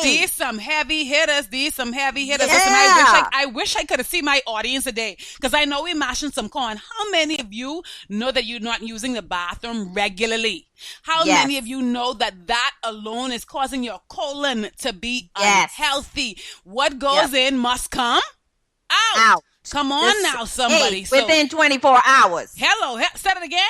These some heavy hitters. Listen, Yeah. I wish I could have seen my audience today, because I know we're mashing some corn. How many of you know that you're not using the bathroom regularly? How Yes. many of you know that alone is causing your colon to be Yes. unhealthy? What goes in must come out. Out. Come on now, somebody. Hey, within 24 hours. Hello, said it again.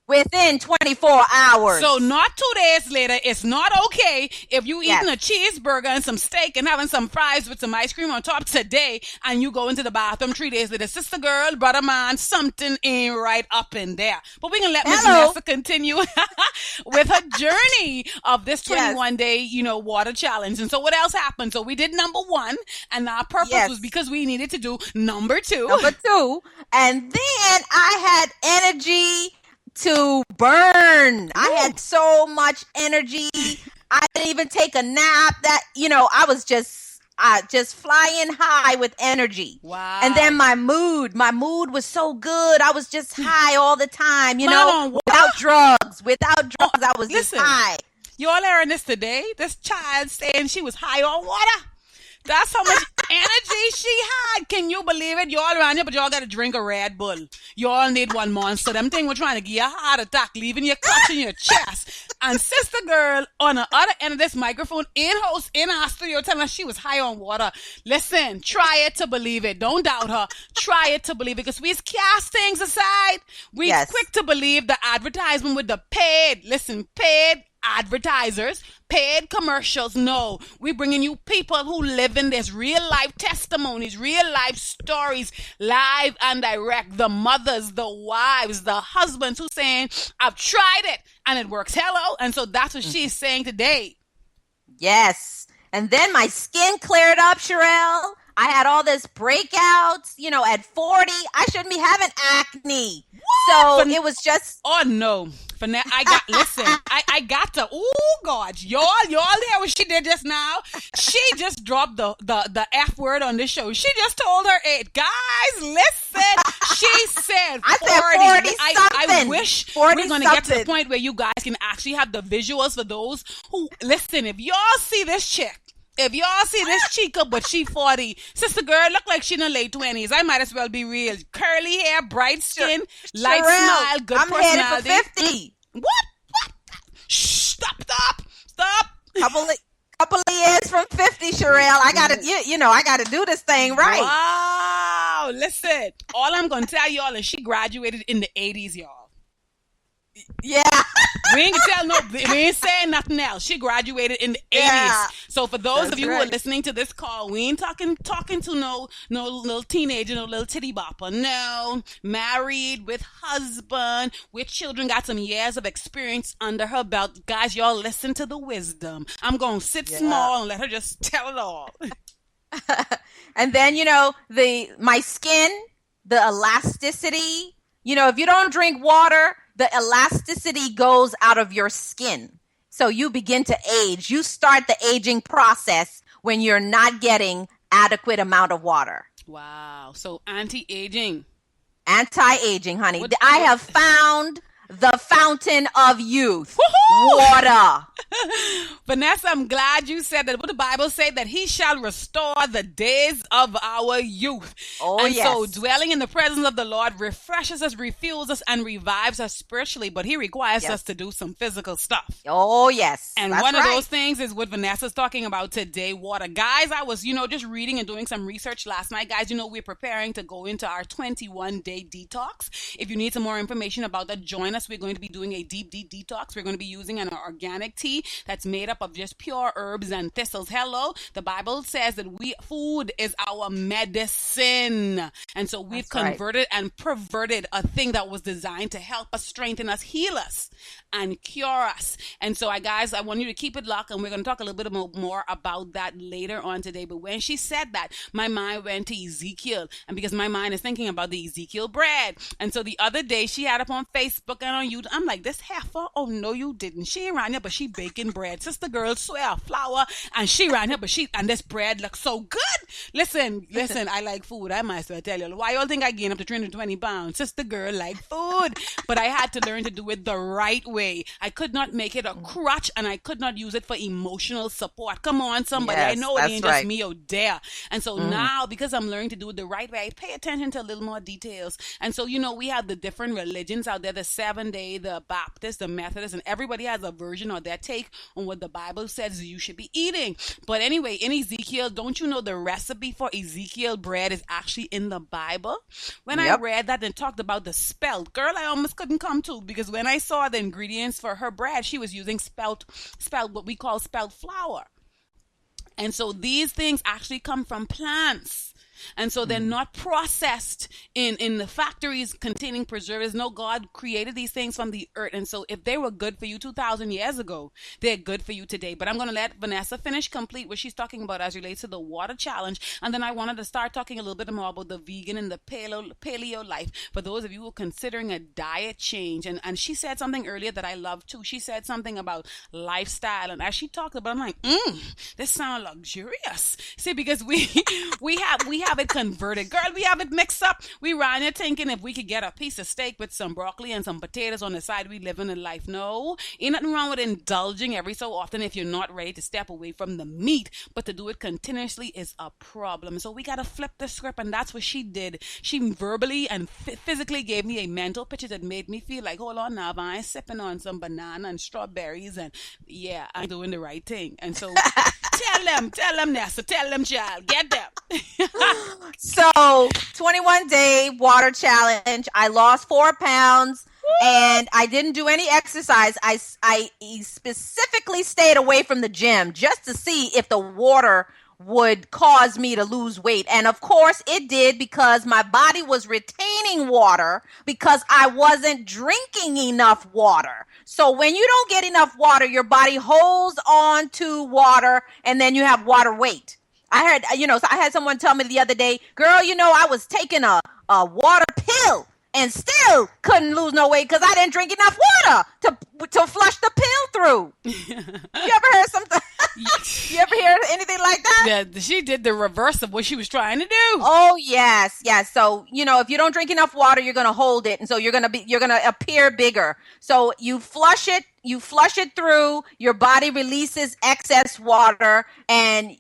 Within 24 hours. So not 2 days later, it's not okay if you eating a cheeseburger and some steak and having some fries with some ice cream on top today, and you go into the bathroom 3 days later. Sister girl, brother man, something ain't right up in there. But we can let Miss Vanessa continue with her journey of this 21-day, water challenge. And so what else happened? So we did number 1, and our purpose was because we needed to do number 2. And then I had energy to burn. I had so much energy. I didn't even take a nap. I was just flying high with energy. Wow. And then my mood was so good. I was just high all the time, without drugs. I was just high. You all hearing this today? This child saying she was high on water. That's how much energy she had. Can you believe it? Y'all around here, but y'all got to drink a Red Bull. Y'all need one Monster. Them thing we're trying to give you a heart attack, leaving you clutching your chest. And sister girl on the other end of this microphone, in-house, in our studio, telling us she was high on water. Listen, try it to believe it. Don't doubt her. Try it to believe it. Because we cast things aside. We quick to believe the advertisement with the paid advertisers, paid commercials. No, we're bringing you people who live in this, real life testimonies, real life stories, live and direct. The mothers, the wives, the husbands who saying, I've tried it and it works. Hello. And so that's what she's saying today. Yes. And then my skin cleared up, Sherell. I had all this breakouts, at 40. I shouldn't be having acne. What? So it was just... Oh, no. I got to... Oh, God. Y'all hear what she did just now? She just dropped the F word on this show. She just told her age. Guys, listen. She said 40. I said 40 I wish we're going to get to the point where you guys can actually have the visuals for those who... Listen, if y'all see this chick, if y'all see this chica, but she 40, sister girl look like she in her late 20s. I might as well be real. Curly hair, bright skin, light smile, good personality. I'm headed for 50. What? Shh, stop. Couple of years from 50, Sherell. I gotta do this thing right. Wow. Listen, all I'm gonna tell y'all is she graduated in the 80s, y'all. Yeah. We ain't saying nothing else. She graduated in the 80s. So for those of you who are listening to this call, we ain't talking to no little teenager, no little titty bopper. No, married with husband, with children, got some years of experience under her belt. Guys, y'all listen to the wisdom. I'm going to sit small and let her just tell it all. And then, my skin, the elasticity, if you don't drink water, the elasticity goes out of your skin. So you begin to age. You start the aging process when you're not getting adequate amount of water. Wow. So anti-aging, honey. I have found the fountain of youth. Woo-hoo! Water. Vanessa, I'm glad you said that. What the Bible say, that he shall restore the days of our youth. Oh, and yes. so dwelling in the presence of the Lord refreshes us, refuels us, and revives us spiritually. But he requires us to do some physical stuff. Oh, yes. And one of those things is what Vanessa's talking about today, water. Guys, I was, just reading and doing some research last night. Guys, we're preparing to go into our 21-day detox. If you need some more information about that, join us. We're going to be doing a deep detox. We're going to be using an organic tea that's made up of just pure herbs and thistles. Hello, the Bible says that food is our medicine. And so we've converted and perverted a thing that was designed to help us, strengthen us, heal us, and cure us. And so, guys, I want you to keep it locked, and we're going to talk a little bit more about that later on today. But when she said that, my mind went to Ezekiel, and because my mind is thinking about the Ezekiel bread. And so the other day, she had up on Facebook and on YouTube, I'm like, this heifer? Oh, no, you didn't. She ain't around here, but she baking bread. Sister girl swear flour, and she around here, and this bread looks so good. Listen, I like food. I might as well tell you. Why y'all think I gained up to 320 pounds? Sister girl like food. But I had to learn to do it the right way. I could not make it a crutch, and I could not use it for emotional support. Come on, somebody. Yes, I know it that's ain't right. just me out there. And so now, because I'm learning to do it the right way, I pay attention to a little more details. And so, we have the different religions out there, the 7-day, the Baptist, the Methodist, and everybody has a version or their take on what the Bible says you should be eating. But anyway, in Ezekiel, don't you know the recipe for Ezekiel bread is actually in the Bible? When I read that and talked about the spelt, girl, I almost couldn't come to, because when I saw the ingredients for her bread, she was using spelt, what we call spelt flour. And so these things actually come from plants. And so they're not processed in the factories containing preservatives. No, God created these things from the earth. And so if they were good for you 2,000 years ago, they're good for you today. But I'm going to let Vanessa finish complete what she's talking about as relates to the water challenge. And then I wanted to start talking a little bit more about the vegan and the paleo life for those of you who are considering a diet change. And she said something earlier that I love too. She said something about lifestyle. And as she talked about it, I'm like, this sounds luxurious. See, because we have it converted. Girl, we have it mixed up. We ran here thinking if we could get a piece of steak with some broccoli and some potatoes on the side, we living a life. No, ain't nothing wrong with indulging every so often if you're not ready to step away from the meat, but to do it continuously is a problem. So we got to flip the script, and that's what she did. She verbally and physically gave me a mental picture that made me feel like, hold on now, I'm sipping on some banana and strawberries, and yeah, I'm doing the right thing. And so tell them, Nessa, tell them, child, get them. So 21-day water challenge. I lost 4 pounds. And I didn't do any exercise. I specifically stayed away from the gym just to see if the water would cause me to lose weight. And of course it did, because my body was retaining water because I wasn't drinking enough water. So when you don't get enough water, your body holds on to water, and then you have water weight. I heard, so I had someone tell me the other day, girl, I was taking a water pill and still couldn't lose no weight because I didn't drink enough water to flush the pill through. You ever heard something? You ever hear anything like that? Yeah, she did the reverse of what she was trying to do. Oh, yes. So, if you don't drink enough water, you're going to hold it. And so you're going to appear bigger. So you flush it through, your body releases excess water, and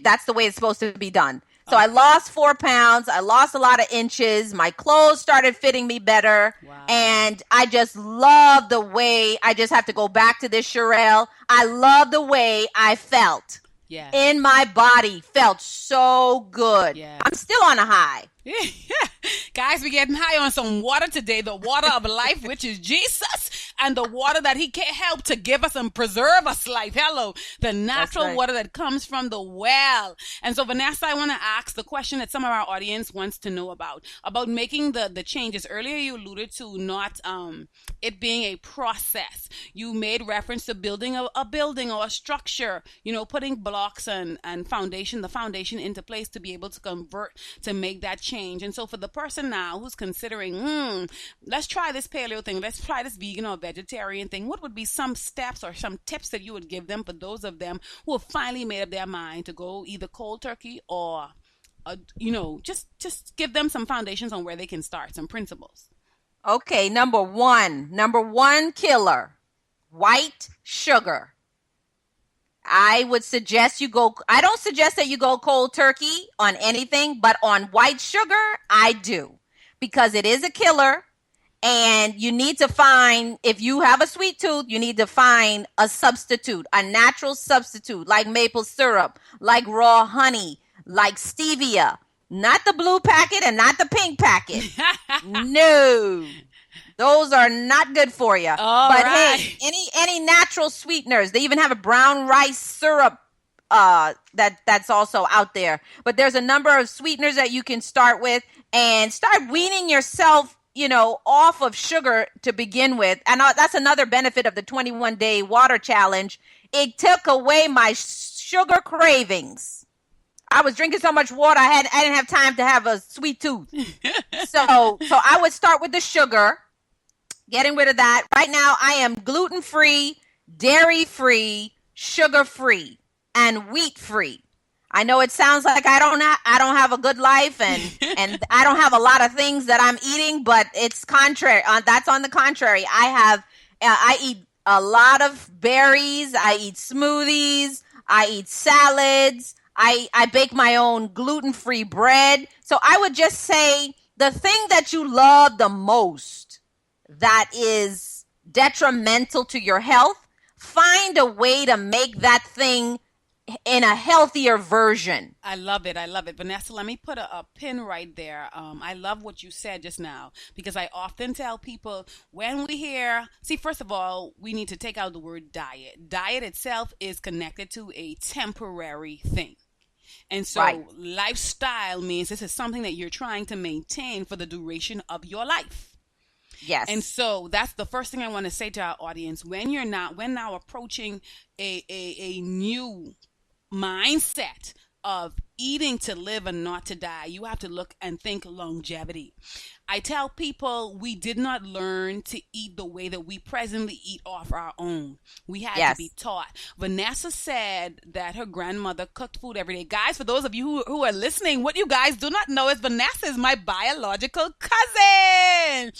that's the way it's supposed to be done. So I lost 4 pounds. I lost a lot of inches. My clothes started fitting me better. Wow. And I just love the way, I just have to go back to this, Sherell. I love the way I felt. Yes. In my body. Felt so good. Yes. I'm still on a high. Guys, we're getting high on some water today. The water of life, which is Jesus, and the water that he can help to give us and preserve us life. Hello. The natural water that comes from the well. And so, Vanessa, I want to ask the question that some of our audience wants to know about making the changes. Earlier, you alluded to not it being a process. You made reference to building a building or a structure, putting blocks and the foundation into place to be able to convert, to make that change. And so for the person now who's considering, let's try this paleo thing, let's try this vegan or vegetarian thing, what would be some steps or some tips that you would give them for those of them who have finally made up their mind to go either cold turkey or, just give them some foundations on where they can start, some principles? Okay, number one killer, white sugar. I would suggest I don't suggest that you go cold turkey on anything, but on white sugar, I do, because it is a killer, and you need to find, if you have a sweet tooth, you need to find a substitute, a natural substitute, like maple syrup, like raw honey, like stevia, not the blue packet and not the pink packet. No. Those are not good for you. Hey, any natural sweeteners. They even have a brown rice syrup that's also out there. But there's a number of sweeteners that you can start with, and start weaning yourself, off of sugar to begin with. And that's another benefit of the 21-day water challenge. It took away my sugar cravings. I was drinking so much water, I didn't have time to have a sweet tooth. So I would start with the sugar. Getting rid of that. Right now, I am gluten-free, dairy-free, sugar-free, and wheat-free. I know it sounds like I don't have a good life, and I don't have a lot of things that I'm eating, but it's contrary. That's on the contrary. I eat a lot of berries. I eat smoothies. I eat salads. I bake my own gluten-free bread. So I would just say the thing that you love the most that is detrimental to your health, find a way to make that thing in a healthier version. I love it. I love it. Vanessa, let me put a pin right there. I love what you said just now because I often tell people when we hear, see, first of all, we need to take out the word diet. Diet itself is connected to a temporary thing. And so Right. lifestyle means this is something that you're trying to maintain for the duration of your life. And Yes. so that's the first thing I want to say to our audience. When now approaching a new mindset of eating to live and not to die, you have to look and think longevity. I tell people we did not learn to eat the way that we presently eat off our own. We had to be Yes. taught. Vanessa said that her grandmother cooked food every day. Guys, for those of you who are listening, what you guys do not know is Vanessa is my biological cousin.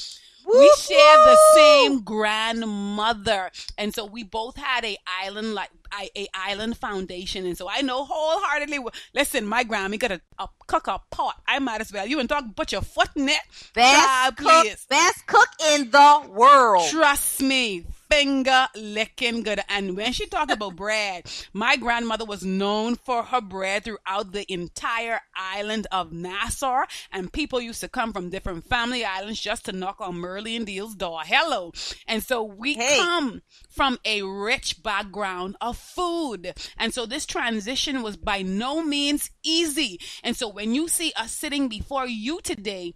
We share the same grandmother, and so we both had a island foundation, and so I know wholeheartedly. Listen, my grandma got a cook a pot. I might as well. You and talk, put your foot in it. God, please. Best cook in the world. Trust me, finger licking good. And when she talked about bread, my grandmother was known for her bread throughout the entire island of Nassau. And people used to come from different family islands just to knock on Merlee and Deal's door. Hello. And so we come from a rich background of food. And so this transition was by no means easy. And so when you see us sitting before you today,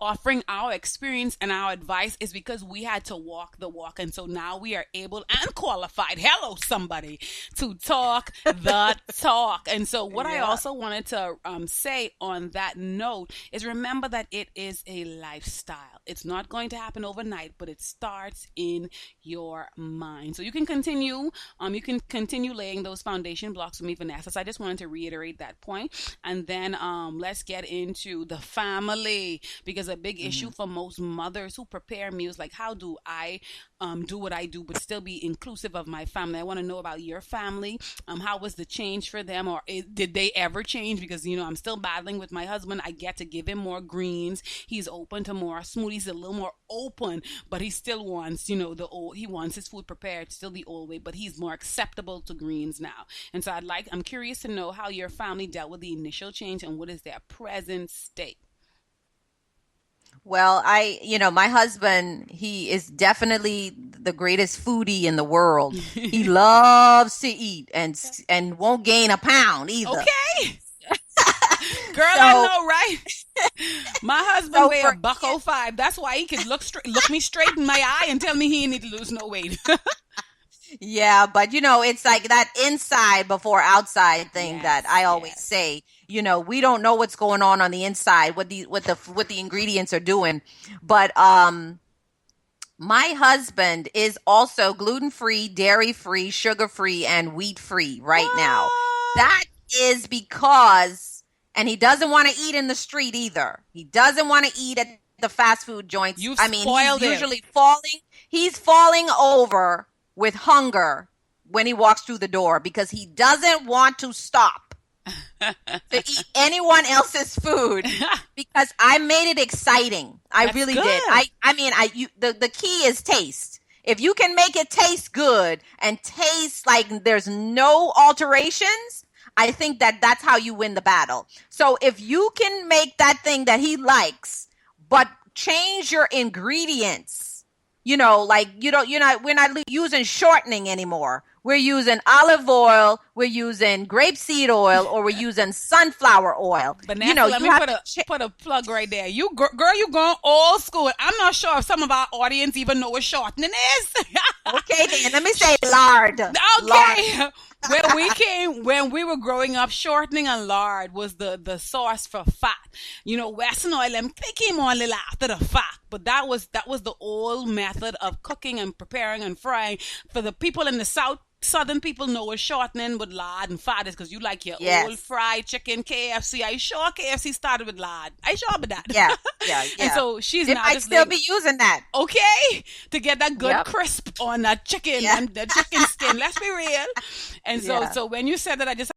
offering our experience and our advice is because we had to walk the walk. And so now we are able and qualified, hello somebody, to talk the talk. And so what I also wanted to say on that note is remember that it is a lifestyle. It's not going to happen overnight, but it starts in your mind. So you can continue laying those foundation blocks with me, Vanessa. So I just wanted to reiterate that point. And then let's get into the family, because a big issue for most mothers who prepare meals, like how do I do what I do but still be inclusive of my family? I want to know about your family. How was the change for them, or did they ever change? Because I'm still battling with my husband. I get to give him more greens. He's open to more smoothies, a little more open, but he still wants he wants his food prepared still the old way, but he's more acceptable to greens now. And so I'm curious to know how your family dealt with the initial change and what is their present state. Well, my husband, he is definitely the greatest foodie in the world. He loves to eat and won't gain a pound either. Okay. Girl, I know, right? My husband weigh $105. That's why he can look me straight in my eye and tell me he need to lose no weight. Yeah, but it's like that inside before outside thing that I always say. We don't know what's going on the inside, what the ingredients are doing. But my husband is also gluten-free, dairy-free, sugar-free, and wheat-free right now. That is because, and he doesn't want to eat in the street either. He doesn't want to eat at the fast food joints. He's usually he's falling over with hunger when he walks through the door because he doesn't want to stop to eat anyone else's food because I made it exciting. I really did. The key is taste. If you can make it taste good and taste like there's no alterations, I think that's how you win the battle. So if you can make that thing that he likes, but change your ingredients, we're not using shortening anymore. We're using olive oil, we're using grapeseed oil, or we're using sunflower oil. Vanessa, let me put a plug right there. You girl, you going old school. I'm not sure if some of our audience even know what shortening is. Okay, then let me say lard. Okay. when we were growing up, shortening and lard was the source for fat. Western oil them they came on little after the fact, but that was the old method of cooking and preparing and frying. For the people in the southern people know what shortening with lard and fat is, because you like your old Yes. fried chicken KFC. I sure KFC started with lard. I sure with that. Yeah. Yeah. And Yeah. so she's They now might just still like, be using that. okay, to get that good Yep. crisp on that chicken Yeah. and the chicken skin. Let's be real. And so Yeah. so when you said that, I just